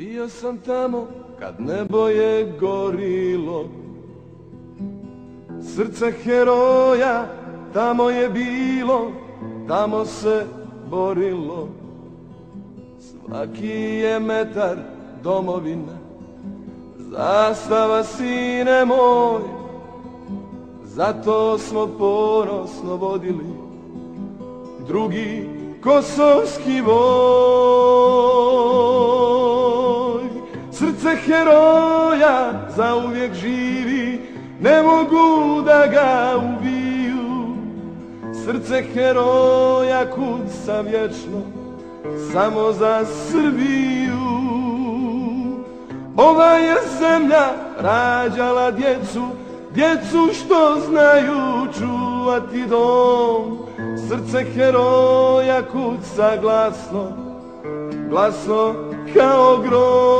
Bio sam tamo kad nebo je gorilo, srce heroja tamo je bilo, tamo se borilo. Svaki je metar domovina, zastava sine moj, zato smo ponosno vodili drugi kosovski voj. Srce heroja zauvijek živi, ne mogu da ga ubiju. Srce heroja kuca vječno, samo za Srbiju. Ova je zemlja rađala djecu, djecu što znaju čuvati dom. Srce heroja kuca glasno, glasno kao grom.